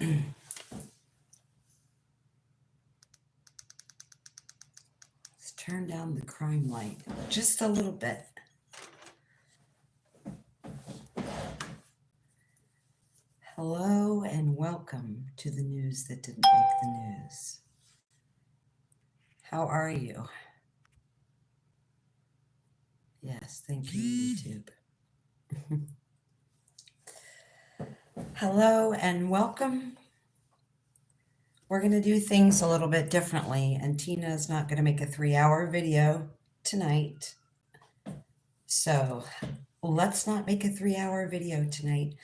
Let's turn down the crime light just a little bit. Hello and welcome to the news that didn't make the news. How are you? Yes, thank you, YouTube. Hello and welcome. We're going to do things a little bit differently, and Tina is not going to make a 3-hour video tonight. So let's not make a 3-hour video tonight.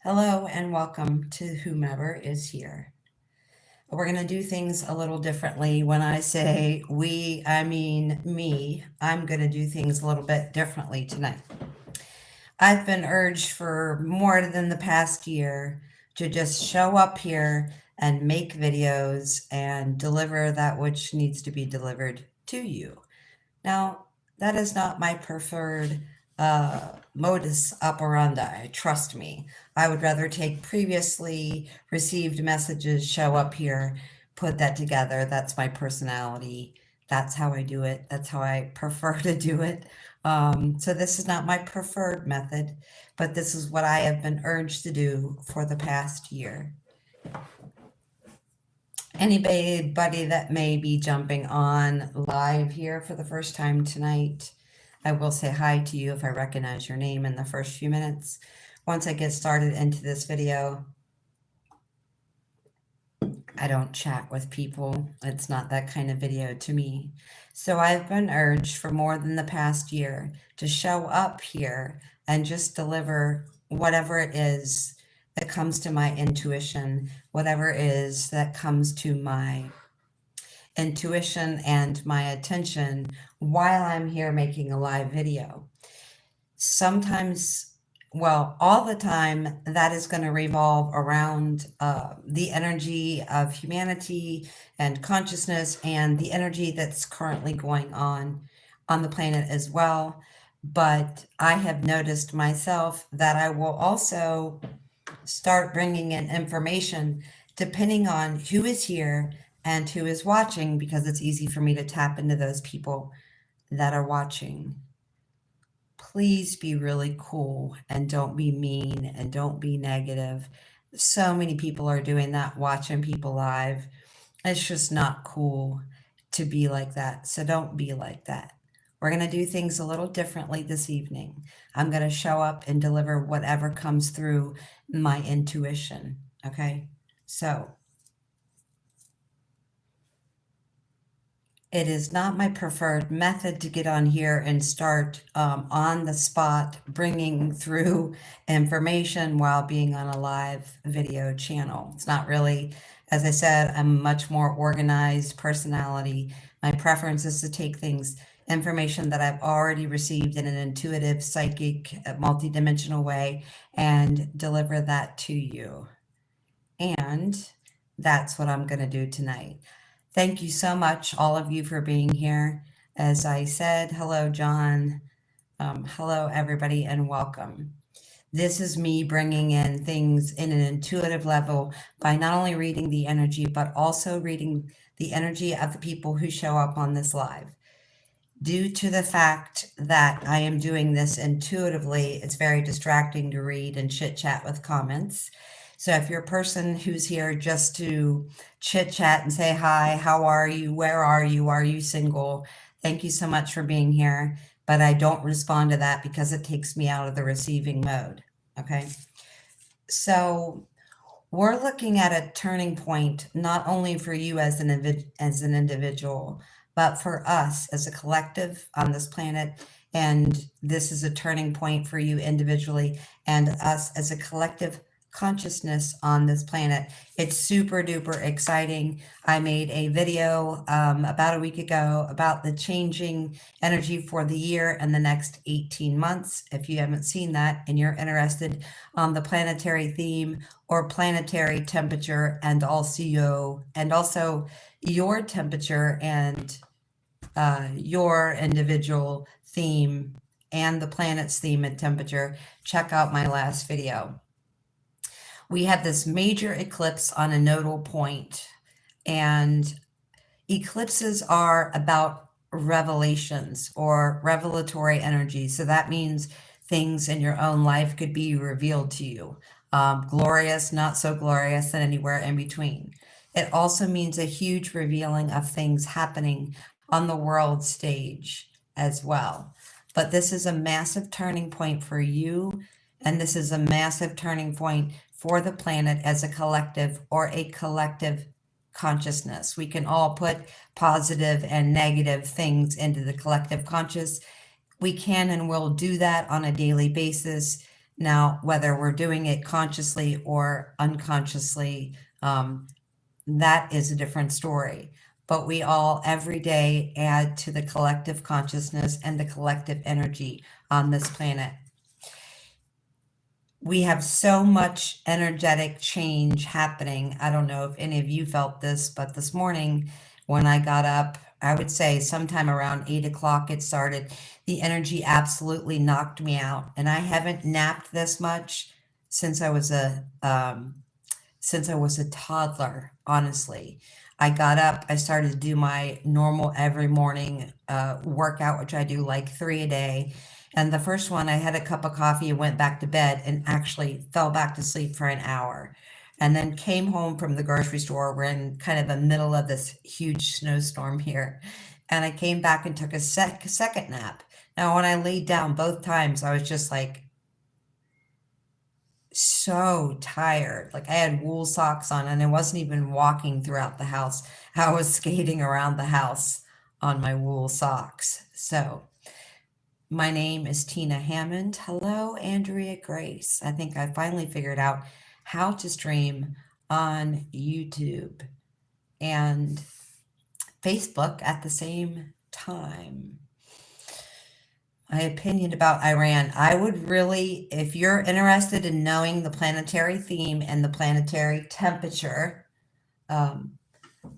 Hello and welcome to whomever is here. We're going to do things a little differently. When I say we, I mean me. I'm going to do things a little bit differently tonight. I've been urged for more than the past year to just show up here and make videos and deliver that which needs to be delivered to you. Now, that is not my preferred modus operandi, trust me. I would rather take previously received messages, show up here, put that together. That's my personality. That's how I do it. That's how I prefer to do it. So this is not my preferred method, but this is what I have been urged to do for the past year. Anybody that may be jumping on live here for the first time tonight, I will say hi to you if I recognize your name in the first few minutes. Once I get started into this video, I don't chat with people. It's not that kind of video to me. So I've been urged for more than the past year to show up here and just deliver whatever it is that comes to my intuition, whatever it is that comes to my intuition and my attention while I'm here making a live video. Sometimes, well, all the time, that is going to revolve around the energy of humanity and consciousness and the energy that's currently going on the planet as well. But I have noticed myself that I will also start bringing in information depending on who is here and who is watching, because it's easy for me to tap into those people that are watching. Please be really cool and don't be mean and don't be negative. So many people are doing that, watching people live. It's just not cool to be like that. So don't be like that. We're going to do things a little differently this evening. I'm going to show up and deliver whatever comes through my intuition. Okay? So it is not my preferred method to get on here and start on the spot bringing through information while being on a live video channel. It's not really, as I said, I'm a much more organized personality. My preference is to take information that I've already received in an intuitive, psychic, multidimensional way and deliver that to you. And that's what I'm going to do tonight. Thank you so much, all of you, for being here. As I said, hello, John. Hello, everybody, and welcome. This is me bringing in things in an intuitive level by not only reading the energy, but also reading the energy of the people who show up on this live. Due to the fact that I am doing this intuitively, it's very distracting to read and chit-chat with comments. So if you're a person who's here just to chit-chat and say, hi, how are you? Where are you? Are you single? Thank you so much for being here. But I don't respond to that because it takes me out of the receiving mode. Okay. So we're looking at a turning point, not only for you as an individual, but for us as a collective on this planet. And this is a turning point for you individually and us as a collective consciousness on this planet. It's super duper exciting. I made a video about a week ago about the changing energy for the year and the next 18 months. If you haven't seen that and you're interested on the planetary theme or planetary temperature and also your temperature and your individual theme and the planet's theme and temperature, check out my last video. We have this major eclipse on a nodal point, and eclipses are about revelations or revelatory energy. So that means things in your own life could be revealed to you, glorious, not so glorious, and anywhere in between. It also means a huge revealing of things happening on the world stage as well. But this is a massive turning point for you, and this is a massive turning point for the planet as a collective or a collective consciousness. We can all put positive and negative things into the collective conscious. We can and will do that on a daily basis. Now, whether we're doing it consciously or unconsciously, that is a different story. But we all every day add to the collective consciousness and the collective energy on this planet. We have so much energetic change happening. I don't know if any of you felt this, but this morning when I got up, I would say sometime around 8 o'clock it started. The energy absolutely knocked me out, and I haven't napped this much since I was a toddler. Honestly, I got up. I started to do my normal every morning workout, which I do like 3 a day. And the first one, I had a cup of coffee and went back to bed and actually fell back to sleep for an hour. And then came home from the grocery store. We're in kind of the middle of this huge snowstorm here. And I came back and took a second nap. Now, when I laid down both times, I was just like so tired. Like I had wool socks on and I wasn't even walking throughout the house. I was skating around the house on my wool socks. So my name is Tina Hammond. Hello, Andrea Grace. I think I finally figured out how to stream on YouTube and Facebook at the same time. My opinion about Iran. I would really, if you're interested in knowing the planetary theme and the planetary temperature,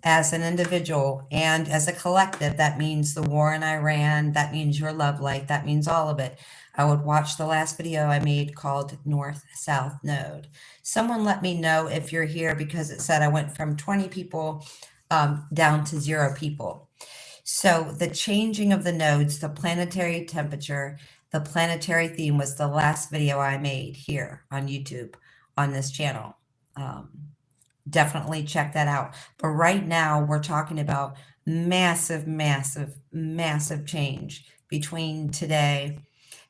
as an individual and as a collective, that means the war in Iran, that means your love life, that means all of it. I would watch the last video I made called North-South Node. Someone let me know if you're here because it said I went from 20 people down to 0 people. So the changing of the nodes, the planetary temperature, the planetary theme was the last video I made here on YouTube on this channel. Definitely check that out. But right now we're talking about massive, massive, massive change between today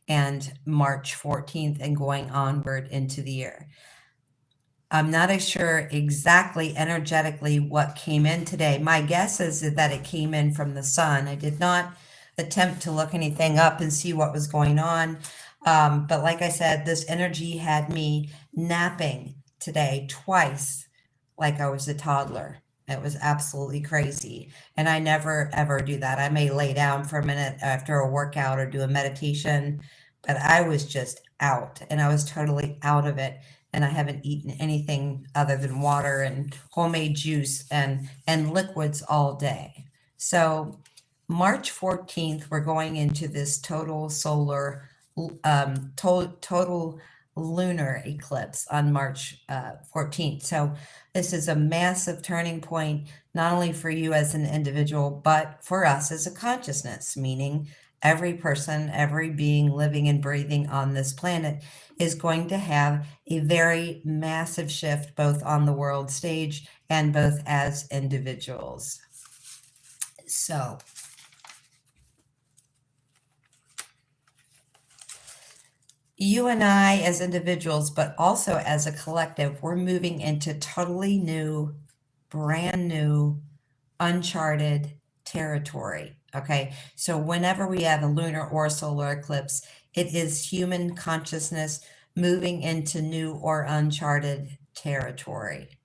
and March 14th and going onward into the year. I'm not sure exactly energetically what came in today. My guess is that it came in from the sun. I did not attempt to look anything up and see what was going on. But like I said, this energy had me napping today twice like I was a toddler. It was absolutely crazy. And I never, ever do that. I may lay down for a minute after a workout or do a meditation, but I was just out and I was totally out of it. And I haven't eaten anything other than water and homemade juice and liquids all day. So March 14th, we're going into this total solar, total lunar eclipse on March 14th. So this is a massive turning point, not only for you as an individual, but for us as a consciousness, meaning every person, every being living and breathing on this planet is going to have a very massive shift, both on the world stage and both as individuals. So you and I as individuals, but also as a collective, we're moving into totally new, brand new, uncharted territory. Okay. So whenever we have a lunar or solar eclipse, it is human consciousness moving into new or uncharted territory.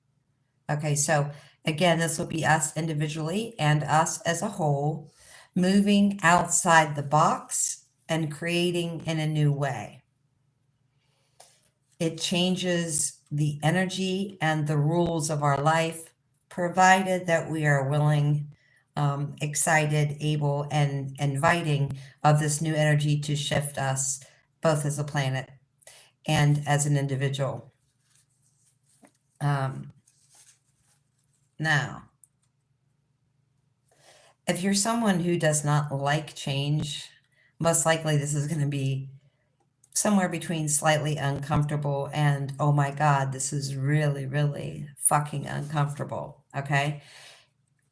Okay. So again, this will be us individually and us as a whole moving outside the box and creating in a new way. It changes the energy and the rules of our life, provided that we are willing, excited, able, and inviting of this new energy to shift us, both as a planet and as an individual. Now, if you're someone who does not like change, most likely this is going to be somewhere between slightly uncomfortable and, oh my God, this is really, really fucking uncomfortable. Okay.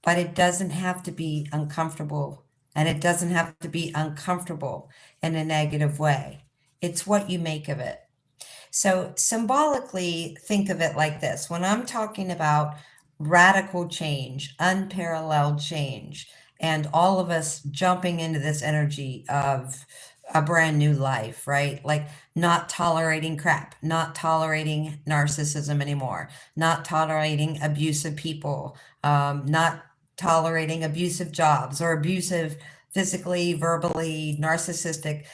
But it doesn't have to be uncomfortable, and it doesn't have to be uncomfortable in a negative way. It's what you make of it. So symbolically, think of it like this. When I'm talking about radical change, unparalleled change, and all of us jumping into this energy of a brand new life, right? Like not tolerating crap, not tolerating narcissism anymore, not tolerating abusive people, not tolerating abusive jobs or abusive physically, verbally, narcissistic,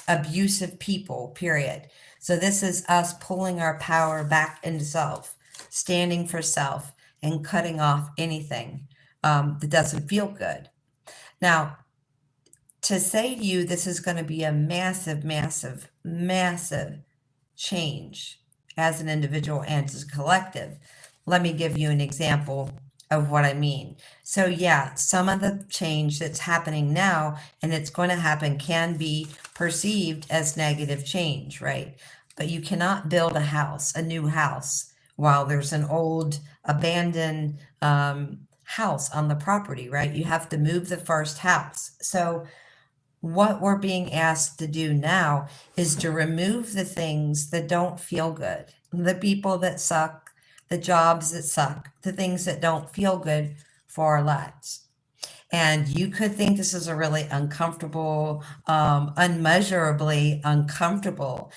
abusive people, period. So this is us pulling our power back into self, standing for self, and cutting off anything that doesn't feel good. Now, to say to you, this is going to be a massive, massive, massive change as an individual and as a collective. Let me give you an example of what I mean. So yeah, some of the change that's happening now and it's going to happen can be perceived as negative change, right? But you cannot build a house, a new house, while there's an old abandoned house on the property, right? You have to move the first house. So what we're being asked to do now is to remove the things that don't feel good, the people that suck, the jobs that suck, the things that don't feel good for our lives. And you could think this is a really uncomfortable, unmeasurably uncomfortable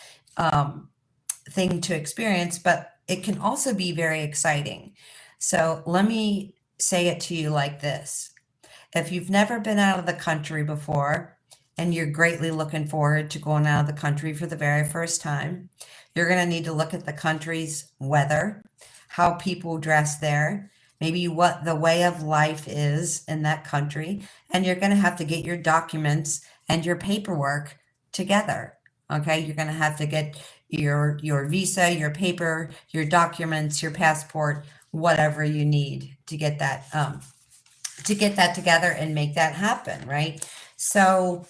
thing to experience, but it can also be very exciting. So let me say it to you like this. If you've never been out of the country before and you're greatly looking forward to going out of the country for the very first time, you're going to need to look at the country's weather, how people dress there, maybe what the way of life is in that country, and you're going to have to get your documents and your paperwork together. Okay, you're going to have to get your visa, your paper, your documents, your passport, whatever you need to get that together and make that happen, right? So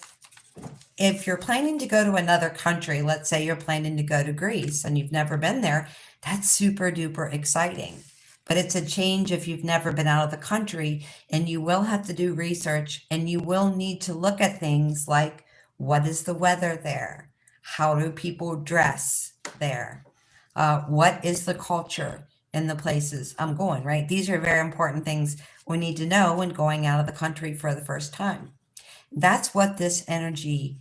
if you're planning to go to another country, let's say you're planning to go to Greece and you've never been there, that's super duper exciting. But it's a change if you've never been out of the country, and you will have to do research and you will need to look at things like, what is the weather there? How do people dress there? What is the culture in the places I'm going, right? These are very important things we need to know when going out of the country for the first time. That's what this energy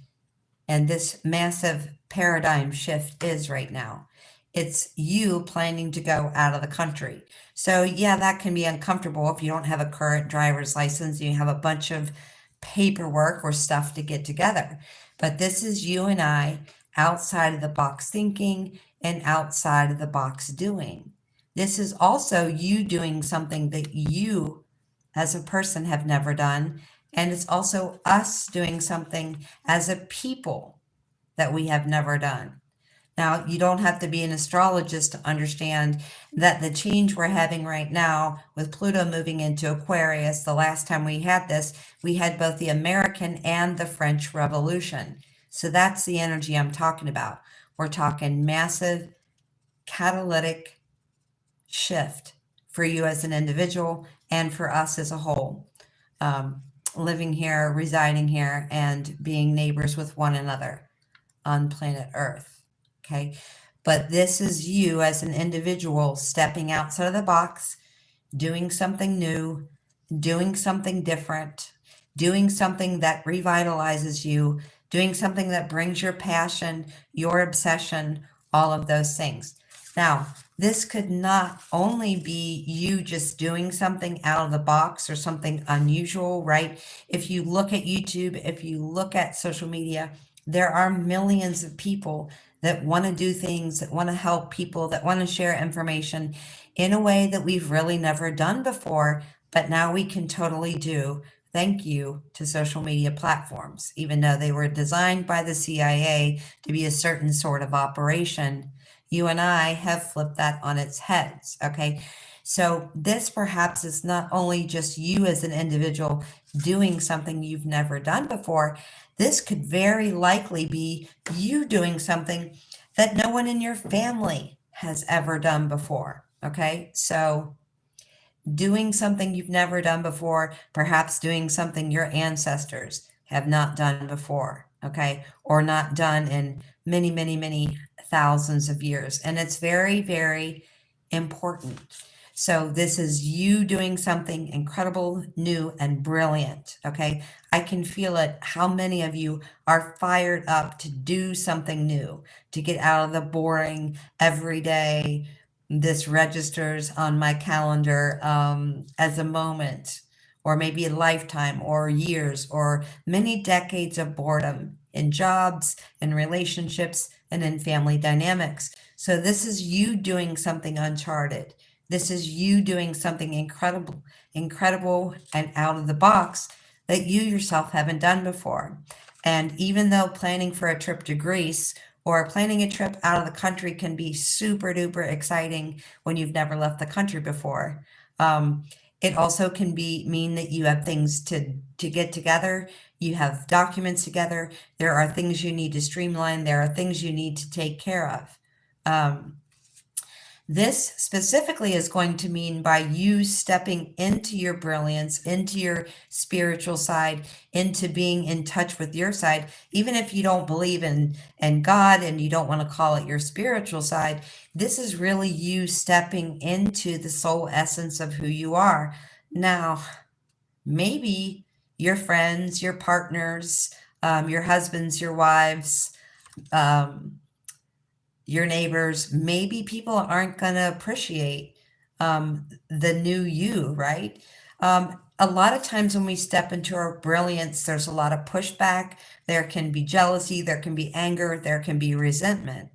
and this massive paradigm shift is right now. It's you planning to go out of the country. So yeah, that can be uncomfortable if you don't have a current driver's license, you have a bunch of paperwork or stuff to get together. But this is you and I outside of the box thinking and outside of the box doing. This is also you doing something that you as a person have never done. And it's also us doing something as a people that we have never done. Now, you don't have to be an astrologist to understand that the change we're having right now with Pluto moving into Aquarius, the last time we had this, we had both the American and the French Revolution. So that's the energy I'm talking about. We're talking massive catalytic shift for you as an individual and for us as a whole, living here, residing here, and being neighbors with one another on planet Earth. Okay. But this is you as an individual stepping outside of the box, doing something new, doing something different, doing something that revitalizes you, doing something that brings your passion, your obsession, all of those things. Now, this could not only be you just doing something out of the box or something unusual, right? If you look at YouTube, if you look at social media, there are millions of people that want to do things, that want to help people, that want to share information in a way that we've really never done before, but now we can totally do. Thank you to social media platforms, even though they were designed by the CIA to be a certain sort of operation. You and I have flipped that on its heads. Okay. So this perhaps is not only just you as an individual doing something you've never done before. This could very likely be you doing something that no one in your family has ever done before. Okay. So doing something you've never done before, perhaps doing something your ancestors have not done before, okay, or not done in many, many, many thousands of years. And it's very, very important. So this is you doing something incredible, new, and brilliant, okay? I can feel it. How many of you are fired up to do something new, to get out of the boring everyday? This registers on my calendar as a moment, or maybe a lifetime, or years, or many decades of boredom in jobs, in relationships, and in family dynamics. So this is you doing something uncharted. This is you doing something incredible, incredible, and out of the box that you yourself haven't done before. And even though planning for a trip to Greece or planning a trip out of the country can be super duper exciting when you've never left the country before. It also can mean that you have things to get together. You have documents together. There are things you need to streamline. There are things you need to take care of. This specifically is going to mean by you stepping into your brilliance, into your spiritual side, into being in touch with your side, even if you don't believe in God and you don't want to call it your spiritual side. This is really you stepping into the soul essence of who you are. Now, maybe your friends, your partners, your husbands, your wives, your neighbors, maybe people aren't going to appreciate the new you, right? A lot of times when we step into our brilliance, there's a lot of pushback. There can be jealousy, there can be anger, there can be resentment.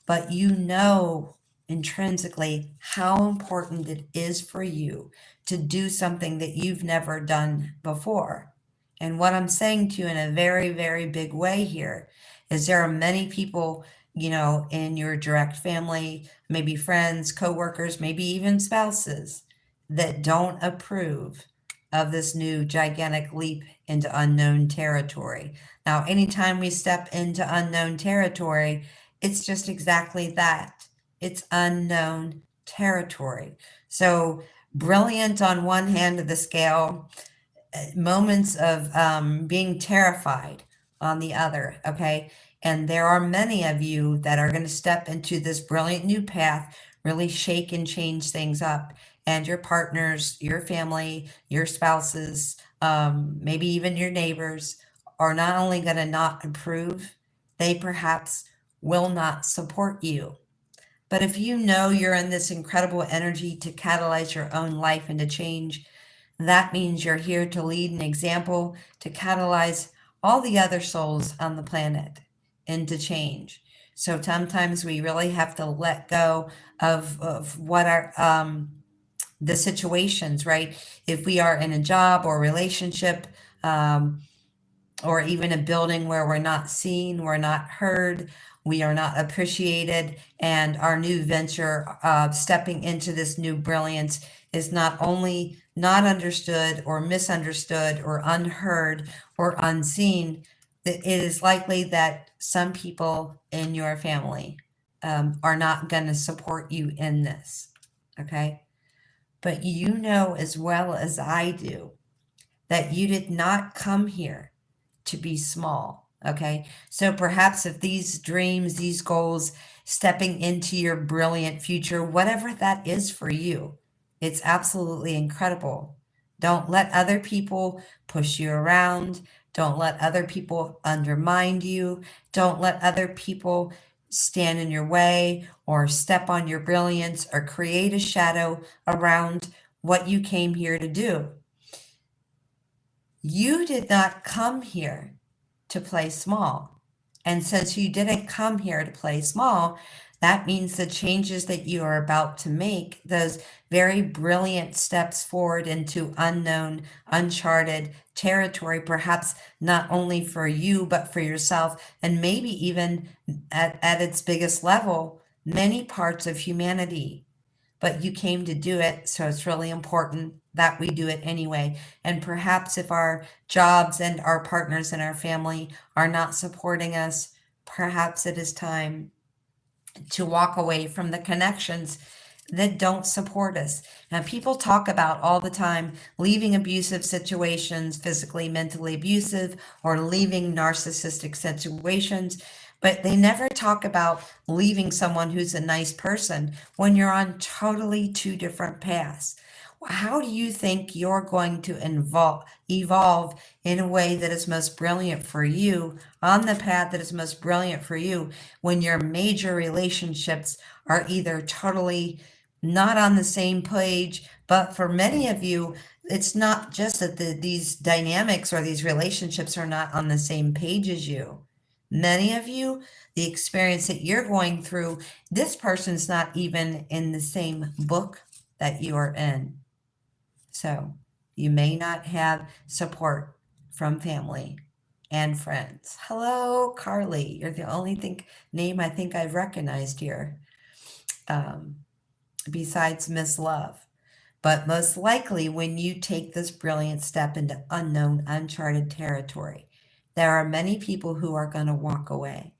But you know intrinsically how important it is for you to do something that you've never done before. And what I'm saying to you in a very, very big way here is there are many people, in your direct family, maybe friends, coworkers, maybe even spouses that don't approve of this new gigantic leap into unknown territory. Now, anytime we step into unknown territory, it's just exactly that. It's unknown territory. So brilliant on one hand of the scale, moments of being terrified on the other, okay? And there are many of you that are going to step into this brilliant new path, really shake and change things up. And your partners, your family, your spouses, maybe even your neighbors are not only going to not approve, they perhaps will not support you. But if you know you're in this incredible energy to catalyze your own life into change, that means you're here to lead an example to catalyze all the other souls on the planet into change. So sometimes we really have to let go of what are the situations, right? If we are in a job or relationship, or even a building where we're not seen, we're not heard, we are not appreciated, and our new venture, stepping into this new brilliance, is not only not understood or misunderstood or unheard or unseen, that it is likely that some people in your family are not going to support you in this. Okay. But you know as well as I do that you did not come here to be small. Okay. So perhaps if these dreams, these goals, stepping into your brilliant future, whatever that is for you, it's absolutely incredible. Don't let other people push you around. Don't let other people undermine you. Don't let other people stand in your way or step on your brilliance or create a shadow around what you came here to do. You did not come here to play small. And since you didn't come here to play small, that means the changes that you are about to make, those very brilliant steps forward into unknown, uncharted territory, perhaps not only for you, but for yourself, and maybe even at its biggest level, many parts of humanity, but you came to do it. So it's really important that we do it anyway. And perhaps if our jobs and our partners and our family are not supporting us, perhaps it is time to walk away from the connections that don't support us. Now, people talk about all the time leaving abusive situations, physically, mentally abusive, or leaving narcissistic situations, but they never talk about leaving someone who's a nice person when you're on totally two different paths. How do you think you're going to evolve in a way that is most brilliant for you, on the path that is most brilliant for you, when your major relationships are either totally not on the same page? But for many of you, it's not just that these dynamics or these relationships are not on the same page as you. Many of you, the experience that you're going through, this person's not even in the same book that you are in. So you may not have support from family and friends. Hello, Carly. You're the only name I think I've recognized here, besides Miss Love. But most likely, when you take this brilliant step into unknown, uncharted territory, there are many people who are going to walk away.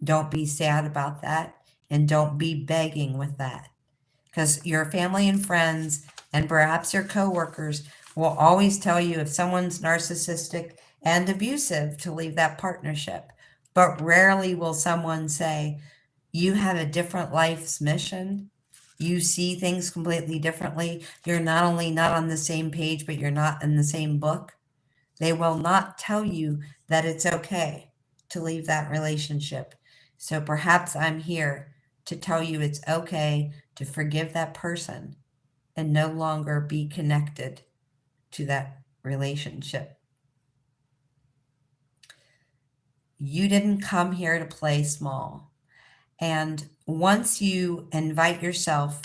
Don't be sad about that, and don't be begging with that, because your family and friends and perhaps your coworkers will always tell you if someone's narcissistic and abusive to leave that partnership. But rarely will someone say, you have a different life's mission. You see things completely differently. You're not only not on the same page, but you're not in the same book. They will not tell you that it's okay to leave that relationship. So perhaps I'm here to tell you it's okay to forgive that person and no longer be connected to that relationship. You didn't come here to play small. And once you invite yourself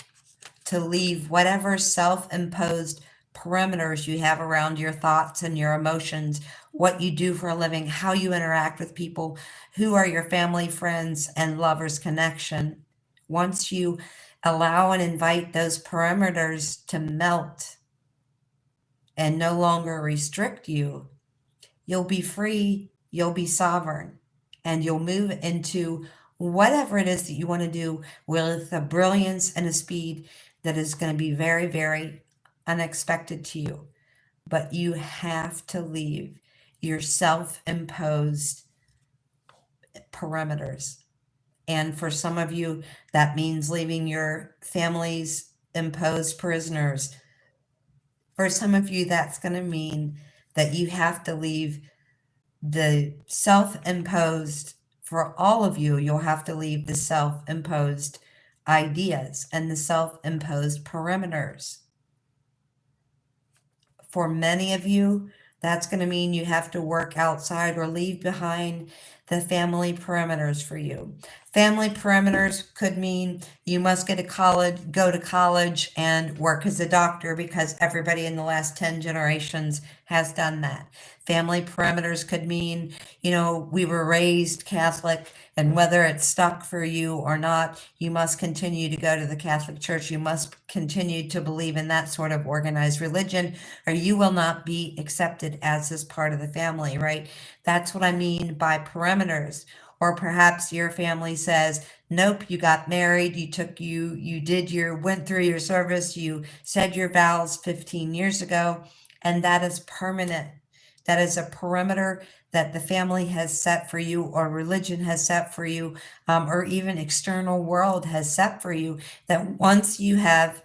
to leave whatever self-imposed perimeters you have around your thoughts and your emotions, what you do for a living, how you interact with people, who are your family, friends, and lovers connection. Once you allow and invite those perimeters to melt and no longer restrict you, you'll be free, you'll be sovereign, and you'll move into whatever it is that you want to do with a brilliance and a speed that is going to be very, very unexpected to you. But you have to leave your self-imposed perimeters. And for some of you, that means leaving your family's imposed prisoners. For some of you, that's going to mean that you have to leave the self-imposed, for all of you, you'll have to leave the self-imposed ideas and the self-imposed perimeters. For many of you, that's going to mean you have to work outside or leave behind the family perimeters for you. Family perimeters could mean you must go to college and work as a doctor, because everybody in the last 10 generations has done that. Family perimeters could mean, we were raised Catholic, and whether it's stuck for you or not, you must continue to go to the Catholic Church. You must continue to believe in that sort of organized religion, or you will not be accepted as this part of the family, right? That's what I mean by perimeters. Or perhaps your family says, nope, you got married, went through your service, you said your vows 15 years ago, and that is permanent. That is a perimeter that the family has set for you, or religion has set for you, or even external world has set for you, that once you have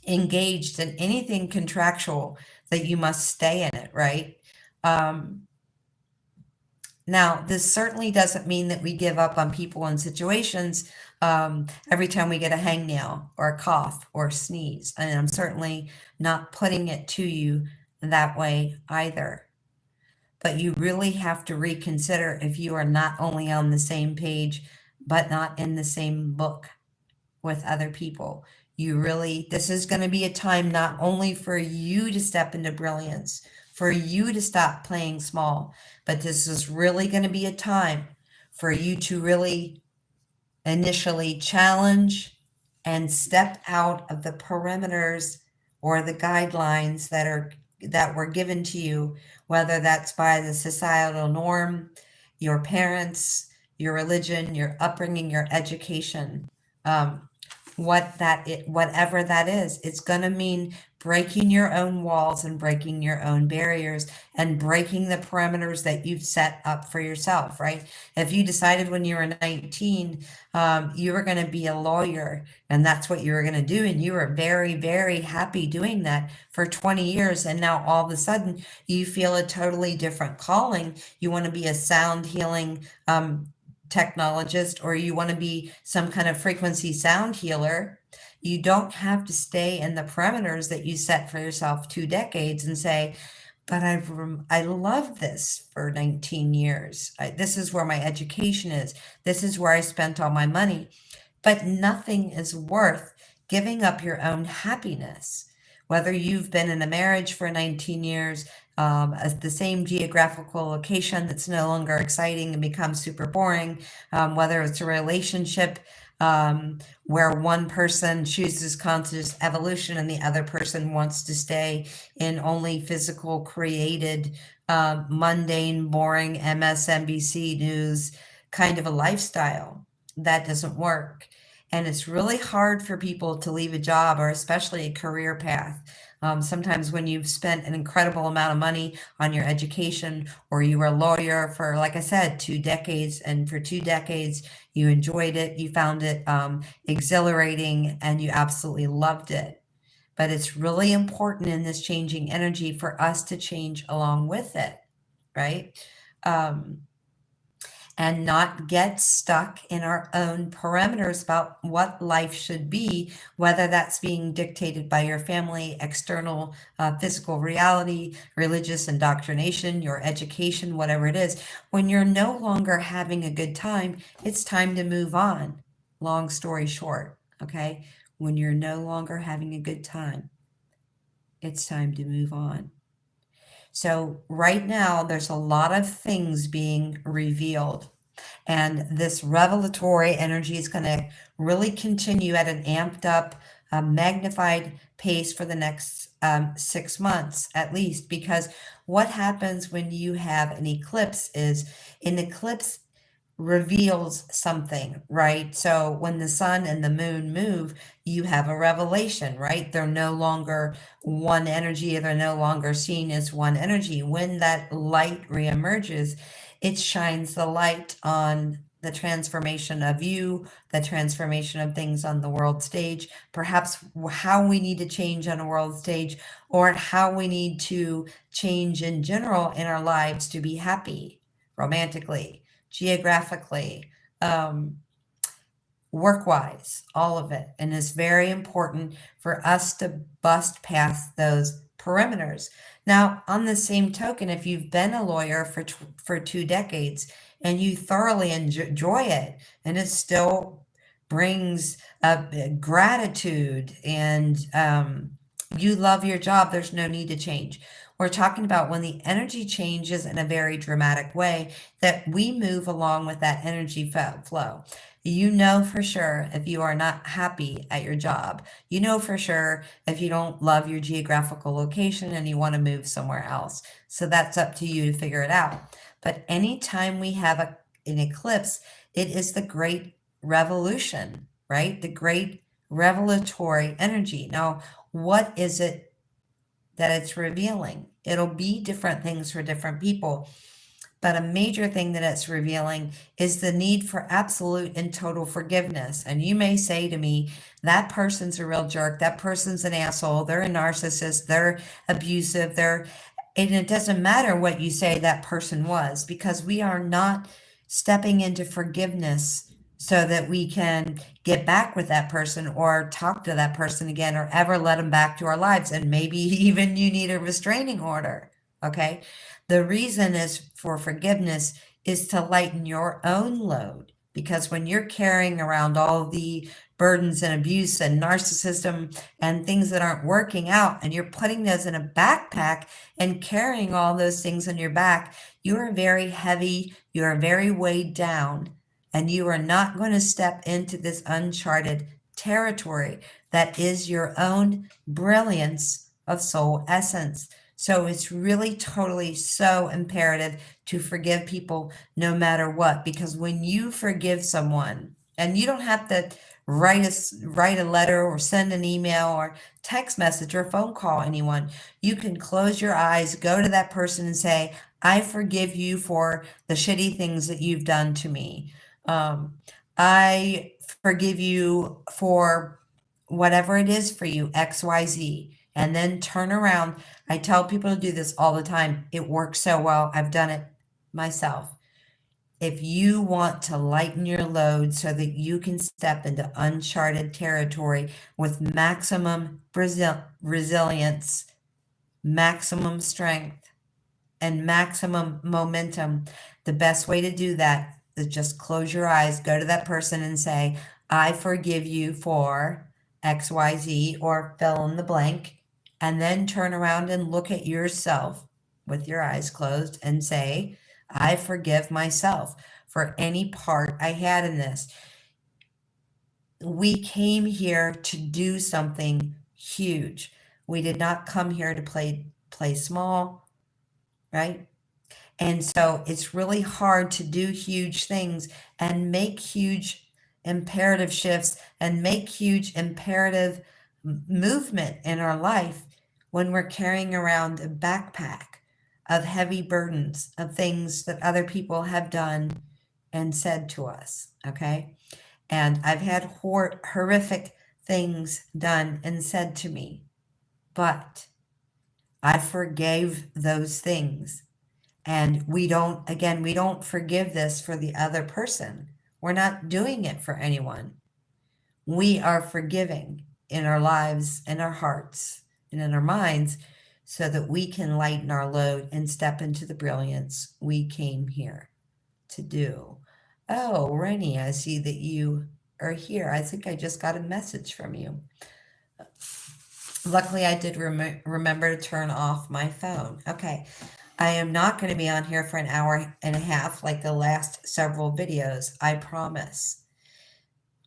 engaged in anything contractual, that you must stay in it, right? Now, this certainly doesn't mean that we give up on people and situations every time we get a hangnail or a cough or a sneeze. And I'm certainly not putting it to you that way either. But you really have to reconsider if you are not only on the same page, but not in the same book with other people. This is going to be a time not only for you to step into brilliance, for you to stop playing small, but this is really going to be a time for you to really initially challenge and step out of the perimeters or the guidelines that were given to you, whether that's by the societal norm, your parents, your religion, your upbringing, your education, um, whatever that is, it's going to mean breaking your own walls and breaking your own barriers and breaking the parameters that you've set up for yourself, right? If you decided when you were 19, you were going to be a lawyer and that's what you were going to do, and you were very, very happy doing that for 20 years, and now all of a sudden you feel a totally different calling. You want to be a sound healing technologist, or you want to be some kind of frequency sound healer. You don't have to stay in the parameters that you set for yourself 2 decades and say, but I love this for 19 years. This is where my education is. This is where I spent all my money. But nothing is worth giving up your own happiness. Whether you've been in a marriage for 19 years, at the same geographical location that's no longer exciting and becomes super boring, whether it's a relationship where one person chooses conscious evolution and the other person wants to stay in only physical created, mundane, boring MSNBC news kind of a lifestyle. That doesn't work. And it's really hard for people to leave a job, or especially a career path. Sometimes when you've spent an incredible amount of money on your education, or you were a lawyer for, like I said, 2 decades, and for 2 decades you enjoyed it, you found it exhilarating, and you absolutely loved it. But it's really important in this changing energy for us to change along with it, right? And not get stuck in our own parameters about what life should be, whether that's being dictated by your family, external physical reality, religious indoctrination, your education, whatever it is. When you're no longer having a good time, it's time to move on. Long story short, okay? When you're no longer having a good time, it's time to move on. So right now, there's a lot of things being revealed, and this revelatory energy is going to really continue at an amped up, magnified pace for the next 6 months at least, because what happens when you have an eclipse is an eclipse reveals something, right? So when the sun and the moon move, you have a revelation, right? They're no longer one energy, they're no longer seen as one energy. When that light reemerges, it shines the light on the transformation of you, the transformation of things on the world stage, perhaps how we need to change on a world stage, or how we need to change in general in our lives to be happy romantically, geographically, work-wise, all of it. And it's very important for us to bust past those perimeters. Now, on the same token, if you've been a lawyer for 2 decades and you thoroughly enjoy it, and it still brings gratitude, and you love your job, there's no need to change. We're talking about when the energy changes in a very dramatic way, that we move along with that energy flow. You know for sure if you are not happy at your job. You know for sure if you don't love your geographical location and you want to move somewhere else. So that's up to you to figure it out. But anytime we have an eclipse, it is the great revolution, right? The great revelatory energy. Now, what is it that it's revealing? It'll be different things for different people. But a major thing that it's revealing is the need for absolute and total forgiveness. And you may say to me, that person's a real jerk. That person's an asshole. They're a narcissist. They're abusive. And it doesn't matter what you say that person was, because we are not stepping into forgiveness so that we can get back with that person or talk to that person again or ever let them back to our lives. And maybe even you need a restraining order. Okay. The reason is for forgiveness is to lighten your own load, because when you're carrying around all the burdens and abuse and narcissism and things that aren't working out, and you're putting those in a backpack and carrying all those things on your back, you are very heavy, you are very weighed down, and you are not going to step into this uncharted territory that is your own brilliance of soul essence. So it's really totally so imperative to forgive people no matter what, because when you forgive someone, and you don't have to write a letter or send an email or text message or phone call anyone, you can close your eyes, go to that person and say, I forgive you for the shitty things that you've done to me. I forgive you for whatever it is for you, XYZ, and then turn around. I tell people to do this all the time. It works so well. I've done it myself. If you want to lighten your load so that you can step into uncharted territory with maximum resilience, maximum strength, and maximum momentum, the best way to do that is just close your eyes, go to that person and say, I forgive you for XYZ, or fill in the blank, and then turn around and look at yourself with your eyes closed and say, I forgive myself for any part I had in this. We came here to do something huge. We did not come here to play small, right? And so it's really hard to do huge things and make huge imperative shifts and make huge imperative movement in our life when we're carrying around a backpack of heavy burdens of things that other people have done and said to us. Okay. And I've had horrific things done and said to me, but I forgave those things. And we don't forgive this for the other person. We're not doing it for anyone. We are forgiving in our lives, in our hearts, and in our minds so that we can lighten our load and step into the brilliance we came here to do. Oh, Rennie, I see that you are here. I think I just got a message from you. Luckily, I did remember to turn off my phone. Okay. I am not going to be on here for an hour and a half like the last several videos, I promise.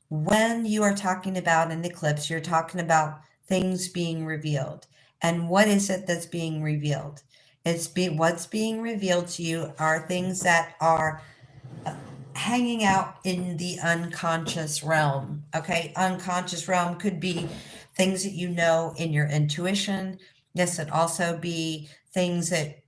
When you are talking about an eclipse, you're talking about things being revealed. And what is it that's being revealed? What's being revealed to you are things that are hanging out in the unconscious realm. Okay, unconscious realm could be things that you know in your intuition. This could also be things that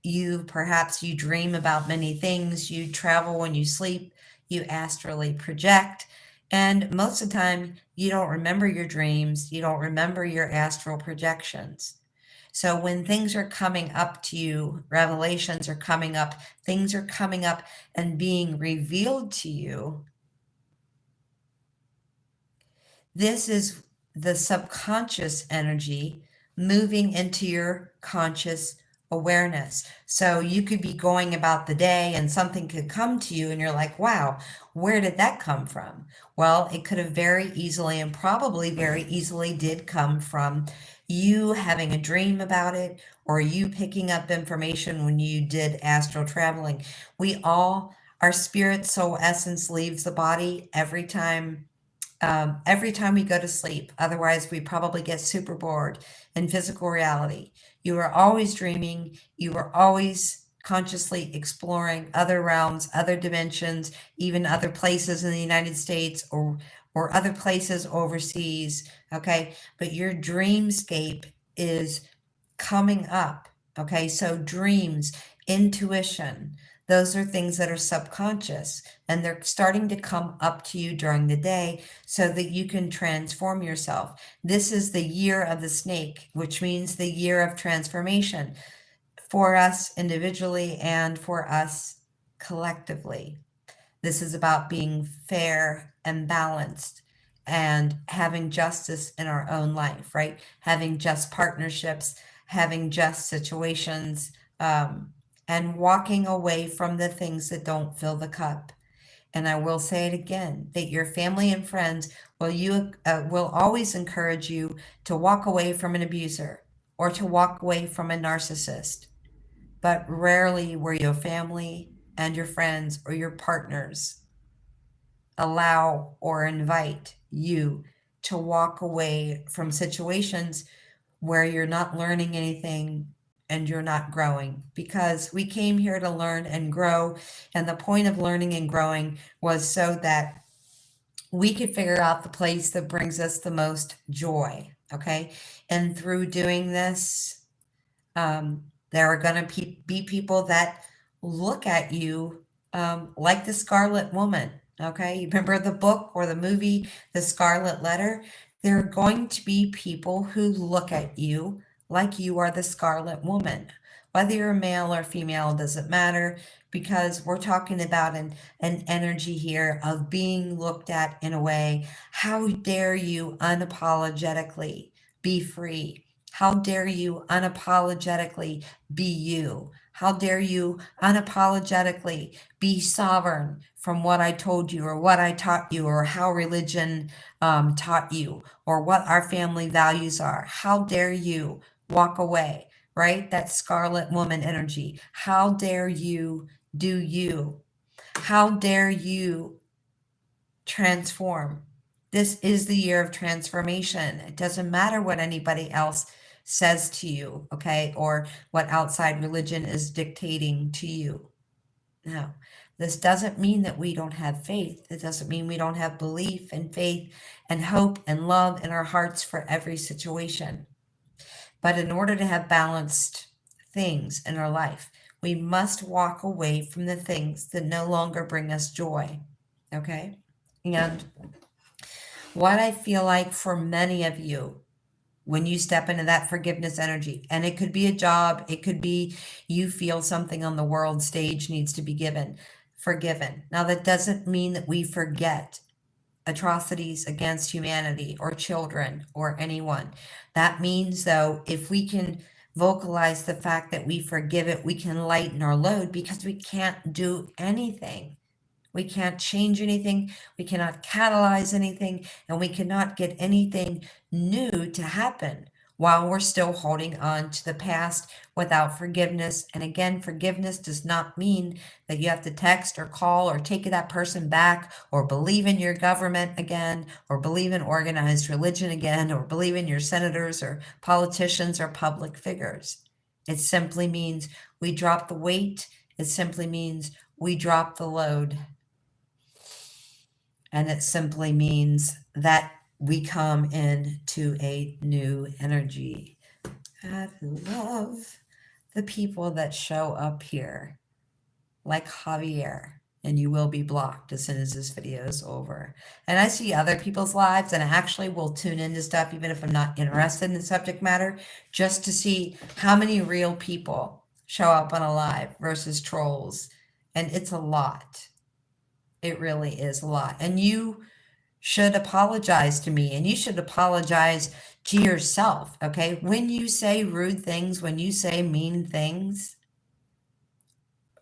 perhaps you dream about many things, you travel when you sleep, you astrally project. And most of the time, you don't remember your dreams, you don't remember your astral projections. So when things are coming up to you, revelations are coming up, things are coming up and being revealed to you, this is the subconscious energy moving into your conscious awareness. So you could be going about the day and something could come to you and you're like, wow, where did that come from? Well, it could have very easily and probably very easily did come from you having a dream about it or you picking up information when you did astral traveling. Our spirit soul essence leaves the body every time we go to sleep. Otherwise, we probably get super bored in physical reality. You are always dreaming. You are always consciously exploring other realms, other dimensions, even other places in the United States or other places overseas. Okay. But your dreamscape is coming up. Okay. So dreams, intuition, those are things that are subconscious and they're starting to come up to you during the day so that you can transform yourself. This is the year of the snake, which means the year of transformation for us individually and for us collectively. This is about being fair and balanced and having justice in our own life, right? Having just partnerships, having just situations, and walking away from the things that don't fill the cup. And I will say it again, that your family and friends will always encourage you to walk away from an abuser or to walk away from a narcissist, but rarely will your family and your friends or your partners allow or invite you to walk away from situations where you're not learning anything and you're not growing, because we came here to learn and grow. And the point of learning and growing was so that we could figure out the place that brings us the most joy. Okay. And through doing this, there are going to be people that look at you like the Scarlet Woman. Okay. You remember the book or the movie, The Scarlet Letter? There are going to be people who look at you like you are the Scarlet Woman. Whether you're male or female doesn't matter, because we're talking about an energy here of being looked at in a way. How dare you unapologetically be free? How dare you unapologetically be you? How dare you unapologetically be sovereign from what I told you or what I taught you or how religion taught you or what our family values are? How dare you walk away, right? That Scarlet Woman energy. How dare you do you? How dare you transform? This is the year of transformation. It doesn't matter what anybody else says to you, okay, or what outside religion is dictating to you. No, this doesn't mean that we don't have faith. It doesn't mean we don't have belief and faith and hope and love in our hearts for every situation. But in order to have balanced things in our life, we must walk away from the things that no longer bring us joy, okay? And what I feel like for many of you, when you step into that forgiveness energy, and it could be a job, it could be you feel something on the world stage needs to be forgiven. Now, that doesn't mean that we forget atrocities against humanity or children or anyone. That means, though, if we can vocalize the fact that we forgive it, we can lighten our load, because we can't do anything. We can't change anything. We cannot catalyze anything, and we cannot get anything new to happen while we're still holding on to the past without forgiveness. And again, forgiveness does not mean that you have to text or call or take that person back or believe in your government again or believe in organized religion again or believe in your senators or politicians or public figures. It simply means we drop the weight. It simply means we drop the load. And it simply means that we come into a new energy. I love the people that show up here, like Javier, and you will be blocked as soon as this video is over. And I see other people's lives, and I actually will tune into stuff even if I'm not interested in the subject matter, just to see how many real people show up on a live versus trolls. And it's a lot. It really is a lot. And you should apologize to me, and you should apologize to yourself, okay? When you say rude things, when you say mean things,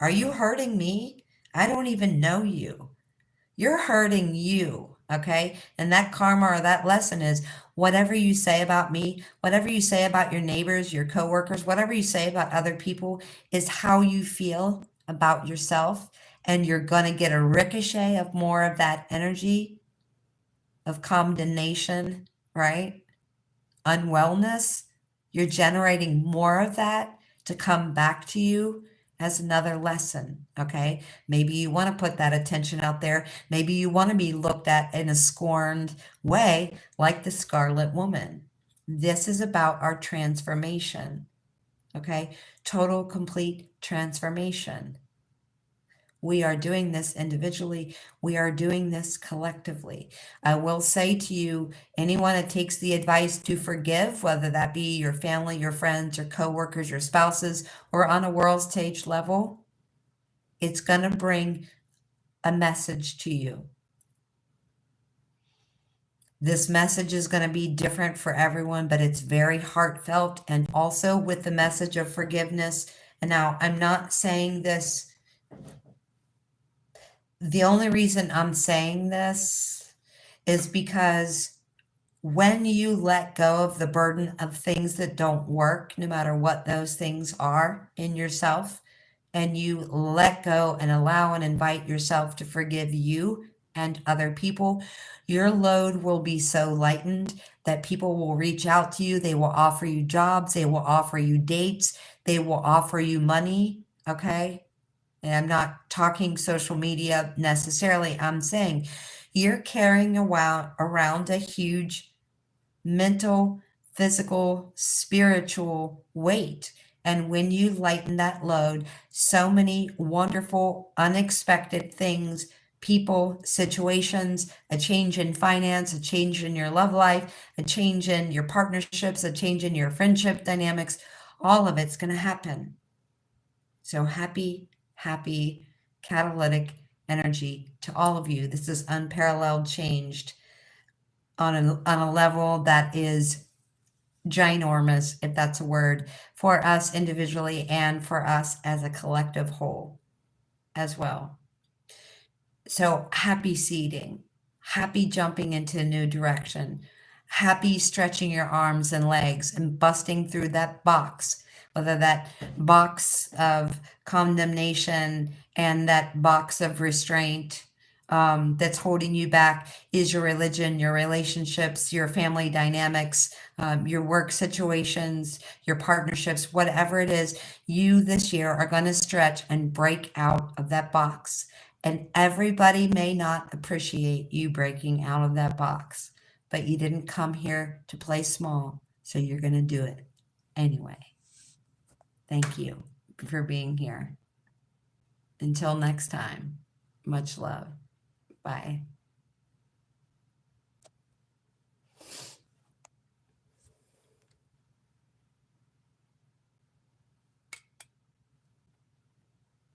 are you hurting me? I don't even know you. You're hurting you, okay? And that karma or that lesson is whatever you say about me, whatever you say about your neighbors, your coworkers, whatever you say about other people is how you feel about yourself. And you're going to get a ricochet of more of that energy of condemnation, right? Unwellness. You're generating more of that to come back to you as another lesson, okay? Maybe you want to put that attention out there. Maybe you want to be looked at in a scorned way like the Scarlet Woman. This is about our transformation, okay? Total, complete transformation. We are doing this individually. We are doing this collectively. I will say to you, anyone that takes the advice to forgive, whether that be your family, your friends, your coworkers, your spouses, or on a world stage level, it's going to bring a message to you. This message is going to be different for everyone, but it's very heartfelt, and also with the message of forgiveness. And now I'm not saying this. The only reason I'm saying this is because when you let go of the burden of things that don't work, no matter what those things are in yourself, and you let go and allow and invite yourself to forgive you and other people, your load will be so lightened that people will reach out to you. They will offer you jobs. They will offer you dates. They will offer you money. Okay. And I'm not talking social media necessarily. I'm saying you're carrying around a huge mental, physical, spiritual weight. And when you lighten that load, so many wonderful, unexpected things, people, situations, a change in finance, a change in your love life, a change in your partnerships, a change in your friendship dynamics, all of it's going to happen. So happy, happy, catalytic energy to all of you. This is unparalleled changed on a level that is ginormous, if that's a word, for us individually and for us as a collective whole as well. So happy seeding, happy jumping into a new direction, happy stretching your arms and legs and busting through that box, whether that box of condemnation and that box of restraint that's holding you back is your religion, your relationships, your family dynamics, your work situations, your partnerships, whatever it is, you this year are going to stretch and break out of that box. And everybody may not appreciate you breaking out of that box, but you didn't come here to play small, so you're going to do it anyway. Thank you for being here. Until next time, much love. Bye.